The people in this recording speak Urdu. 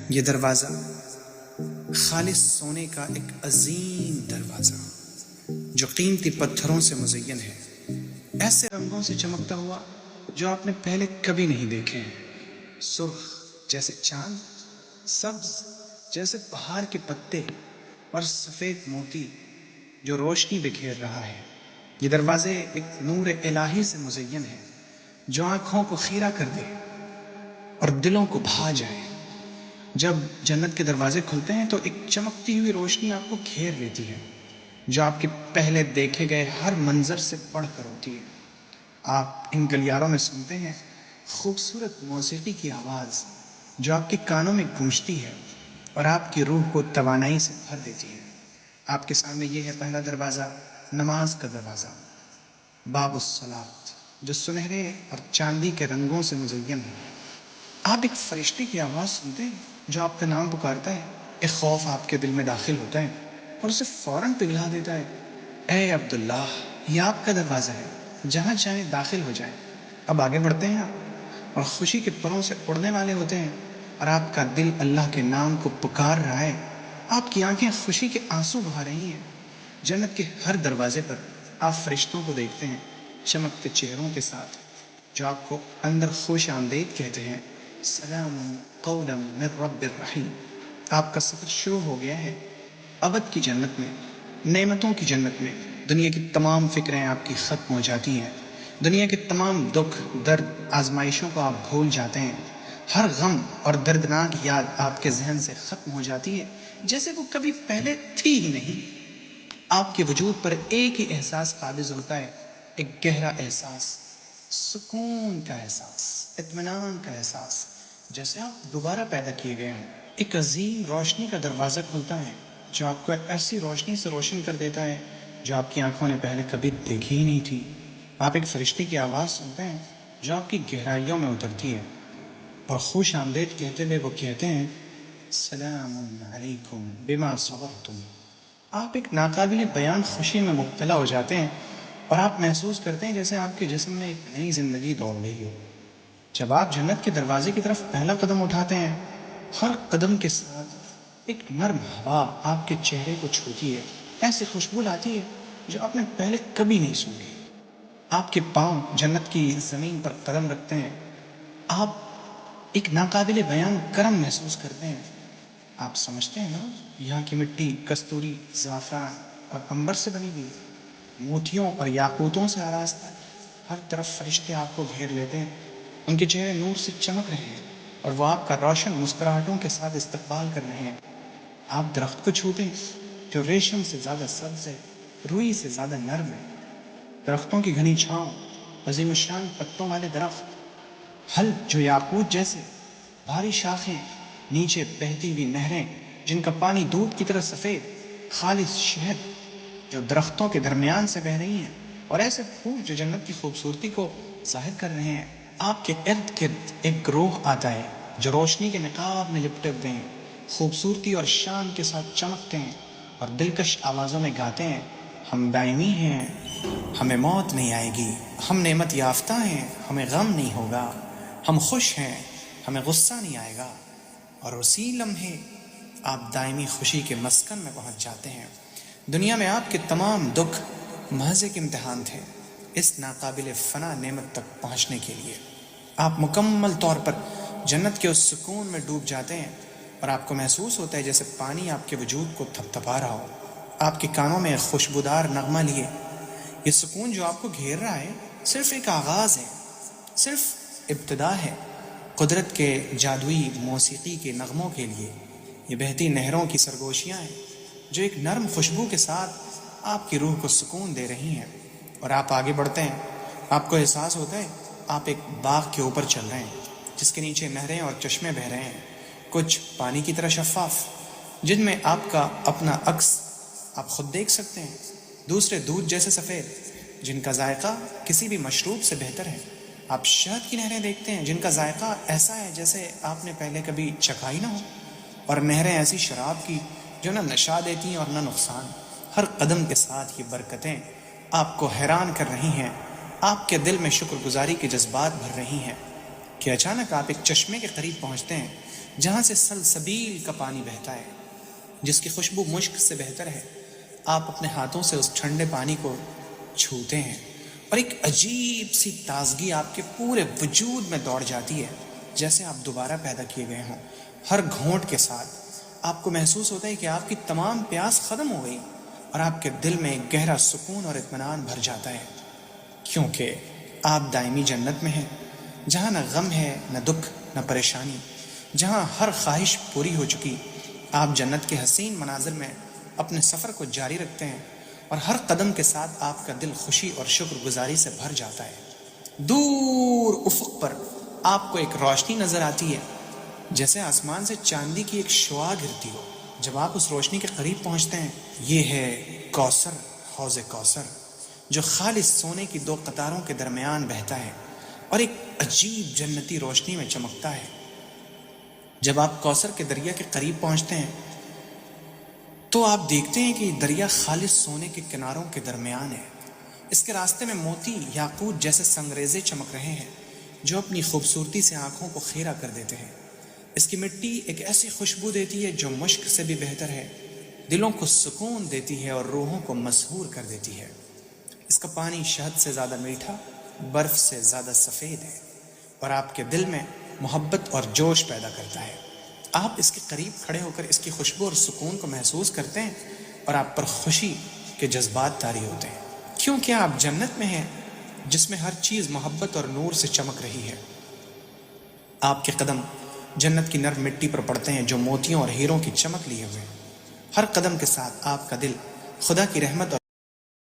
یہ دروازہ خالص سونے کا ایک عظیم دروازہ جو قیمتی پتھروں سے مزین ہے، ایسے رنگوں سے چمکتا ہوا جو آپ نے پہلے کبھی نہیں دیکھے ہیں، سرخ جیسے چاند، سبز جیسے پہاڑ کے پتے اور سفید موتی جو روشنی بکھیر رہا ہے۔ یہ دروازے ایک نور الہی سے مزین ہے جو آنکھوں کو خیرہ کر دے اور دلوں کو بھا جائے۔ جب جنت کے دروازے کھلتے ہیں تو ایک چمکتی ہوئی روشنی آپ کو گھیر لیتی ہے جو آپ کے پہلے دیکھے گئے ہر منظر سے بڑھ کر ہوتی ہے۔ آپ ان گلیاروں میں سنتے ہیں خوبصورت موسیقی کی آواز جو آپ کے کانوں میں گونجتی ہے اور آپ کی روح کو توانائی سے بھر دیتی ہے۔ آپ کے سامنے یہ ہے پہلا دروازہ، نماز کا دروازہ، باب الصلاۃ، جو سنہرے اور چاندی کے رنگوں سے مزین ہے۔ آپ ایک فرشتے کی آواز سنتے ہیں جو آپ کا نام پکارتا ہے۔ ایک خوف آپ کے دل میں داخل ہوتا ہے اور اسے فوراً پگھلا دیتا ہے۔ اے عبداللہ، یہ آپ کا دروازہ ہے، جہاں چاہیں داخل ہو جائیں۔ اب آگے بڑھتے ہیں آپ اور خوشی کے پروں سے اڑنے والے ہوتے ہیں اور آپ کا دل اللہ کے نام کو پکار رہا ہے۔ آپ کی آنکھیں خوشی کے آنسو بہا رہی ہیں۔ جنت کے ہر دروازے پر آپ فرشتوں کو دیکھتے ہیں، چمکتے چہروں کے ساتھ، جو آپ کو اندر خوش آمدید کہتے ہیں۔ سلام قولا من رب الرحیم۔ آپ کا سفر شروع ہو گیا ہے ابد کی جنت میں، نعمتوں کی جنت میں۔ دنیا کی تمام فکریں آپ کی ختم ہو جاتی ہیں، دنیا کے تمام دکھ، درد، آزمائشوں کو آپ بھول جاتے ہیں۔ ہر غم اور دردناک یاد آپ کے ذہن سے ختم ہو جاتی ہے جیسے وہ کبھی پہلے تھی ہی نہیں۔ آپ کے وجود پر ایک ہی احساس قابض ہوتا ہے، ایک گہرا احساس، سکون کا احساس، اطمینان کا احساس، جیسے آپ دوبارہ پیدا کیے گئے ہیں۔ ایک عظیم روشنی کا دروازہ کھلتا ہے جو آپ کو ایسی روشنی سے روشن کر دیتا ہے جو آپ کی آنکھوں نے پہلے کبھی دیکھی ہی نہیں تھی۔ آپ ایک فرشتے کی آواز سنتے ہیں جو آپ کی گہرائیوں میں اترتی ہے اور خوش آمدید کہتے ہوئے وہ کہتے ہیں، سلام علیکم بما صبرتم۔ آپ ایک ناقابل بیان خوشی میں مبتلا ہو جاتے ہیں اور آپ محسوس کرتے ہیں جیسے آپ کے جسم میں ایک نئی زندگی دوڑ رہی ہو۔ جب آپ جنت کے دروازے کی طرف پہلا قدم اٹھاتے ہیں، ہر قدم کے ساتھ ایک نرم ہوا آپ کے چہرے کو چھوتی ہے، ایسی خوشبو لاتی ہے جو آپ نے پہلے کبھی نہیں سونگھی۔ آپ کے پاؤں جنت کی زمین پر قدم رکھتے ہیں، آپ ایک ناقابل بیان کرم محسوس کرتے ہیں۔ آپ سمجھتے ہیں نا، یہاں کی مٹی کستوری، زعفران اور عنبر سے بنی ہوئی، موتیوں اور یاقوتوں سے آراستہ ہے۔ ہر طرف فرشتے آپ کو گھیر لیتے ہیں، ان کے چہرے نور سے چمک رہے ہیں اور وہ آپ کا روشن مسکراہٹوں کے ساتھ استقبال کر رہے ہیں۔ آپ درخت کو چھوتے ہیں جو ریشم سے زیادہ سبز ہے، روئی سے زیادہ نرم ہے۔ درختوں کی گھنی چھاؤں، عظیم الشان پتوں والے درخت، پھل جو یاقوت جیسے، بھاری شاخیں، نیچے بہتی ہوئی نہریں جن کا پانی دودھ کی طرح سفید، خالص شہد جو درختوں کے درمیان سے بہ رہی ہیں، اور ایسے پھول جو جنت کی خوبصورتی کو ظاہر کر رہے ہیں۔ آپ کے ارد گرد ایک گروہ آتا ہے جو روشنی کے نقاب میں لپٹے ہوئے ہیں، خوبصورتی اور شان کے ساتھ چمکتے ہیں اور دلکش آوازوں میں گاتے ہیں، ہم دائمی ہیں، ہمیں موت نہیں آئے گی، ہم نعمت یافتہ ہیں، ہمیں غم نہیں ہوگا، ہم خوش ہیں، ہمیں غصہ نہیں آئے گا۔ اور اسی لمحے آپ دائمی خوشی کے مسکن میں پہنچ جاتے ہیں۔ دنیا میں آپ کے تمام دکھ محض ایک امتحان تھے اس ناقابل فنا نعمت تک پہنچنے کے لیے۔ آپ مکمل طور پر جنت کے اس سکون میں ڈوب جاتے ہیں اور آپ کو محسوس ہوتا ہے جیسے پانی آپ کے وجود کو تھپ تھپا رہا ہو۔ آپ کے کانوں میں خوشبودار نغمہ لیے یہ سکون جو آپ کو گھیر رہا ہے صرف ایک آغاز ہے، صرف ابتدا ہے قدرت کے جادوئی موسیقی کے نغموں کے لیے۔ یہ بہتی نہروں کی سرگوشیاں ہیں جو ایک نرم خوشبو کے ساتھ آپ کی روح کو سکون دے رہی ہیں، اور آپ آگے بڑھتے ہیں۔ آپ کو احساس ہوتا ہے آپ ایک باغ کے اوپر چل رہے ہیں جس کے نیچے نہریں اور چشمے بہہ رہے ہیں، کچھ پانی کی طرح شفاف جن میں آپ کا اپنا عکس آپ خود دیکھ سکتے ہیں، دوسرے دودھ جیسے سفید جن کا ذائقہ کسی بھی مشروب سے بہتر ہے۔ آپ شہد کی نہریں دیکھتے ہیں جن کا ذائقہ ایسا ہے جیسے آپ نے پہلے کبھی چکھا ہی نہ ہو، اور نہریں ایسی شراب کی جو نہ نشہ دیتی ہیں اور نہ نقصان۔ ہر قدم کے ساتھ یہ برکتیں آپ کو حیران کر رہی ہیں، آپ کے دل میں شکر گزاری کے جذبات بھر رہی ہیں۔ کہ اچانک آپ ایک چشمے کے قریب پہنچتے ہیں جہاں سے سلسبیل کا پانی بہتا ہے، جس کی خوشبو مشک سے بہتر ہے۔ آپ اپنے ہاتھوں سے اس ٹھنڈے پانی کو چھوتے ہیں اور ایک عجیب سی تازگی آپ کے پورے وجود میں دوڑ جاتی ہے، جیسے آپ دوبارہ پیدا کیے گئے ہوں۔ ہر گھونٹ کے ساتھ آپ کو محسوس ہوتا ہے کہ آپ کی تمام پیاس ختم ہو گئی اور آپ کے دل میں ایک گہرا سکون اور اطمینان بھر جاتا ہے، کیونکہ آپ دائمی جنت میں ہیں، جہاں نہ غم ہے، نہ دکھ، نہ پریشانی، جہاں ہر خواہش پوری ہو چکی۔ آپ جنت کے حسین مناظر میں اپنے سفر کو جاری رکھتے ہیں اور ہر قدم کے ساتھ آپ کا دل خوشی اور شکر گزاری سے بھر جاتا ہے۔ دور افق پر آپ کو ایک روشنی نظر آتی ہے، جیسے آسمان سے چاندی کی ایک شعاع گرتی ہو۔ جب آپ اس روشنی کے قریب پہنچتے ہیں، یہ ہے کوثر، حوض کوثر، جو خالص سونے کی دو قطاروں کے درمیان بہتا ہے اور ایک عجیب جنتی روشنی میں چمکتا ہے۔ جب آپ کوثر کے دریا کے قریب پہنچتے ہیں تو آپ دیکھتے ہیں کہ یہ دریا خالص سونے کے کناروں کے درمیان ہے۔ اس کے راستے میں موتی، یاقوت جیسے سنگریزے چمک رہے ہیں جو اپنی خوبصورتی سے آنکھوں کو خیرہ کر دیتے ہیں۔ اس کی مٹی ایک ایسی خوشبو دیتی ہے جو مشک سے بھی بہتر ہے، دلوں کو سکون دیتی ہے اور روحوں کو مسحور کر دیتی ہے۔ اس کا پانی شہد سے زیادہ میٹھا، برف سے زیادہ سفید ہے اور آپ کے دل میں محبت اور جوش پیدا کرتا ہے۔ آپ اس کے قریب کھڑے ہو کر اس کی خوشبو اور سکون کو محسوس کرتے ہیں اور آپ پر خوشی کے جذبات طاری ہوتے ہیں، کیونکہ آپ جنت میں ہیں جس میں ہر چیز محبت اور نور سے چمک رہی ہے۔ آپ کے قدم جنت کی نرم مٹی پر پڑتے ہیں جو موتیوں اور ہیروں کی چمک لیے ہوئے ہیں۔ ہر قدم کے ساتھ آپ کا دل خدا کی رحمت اور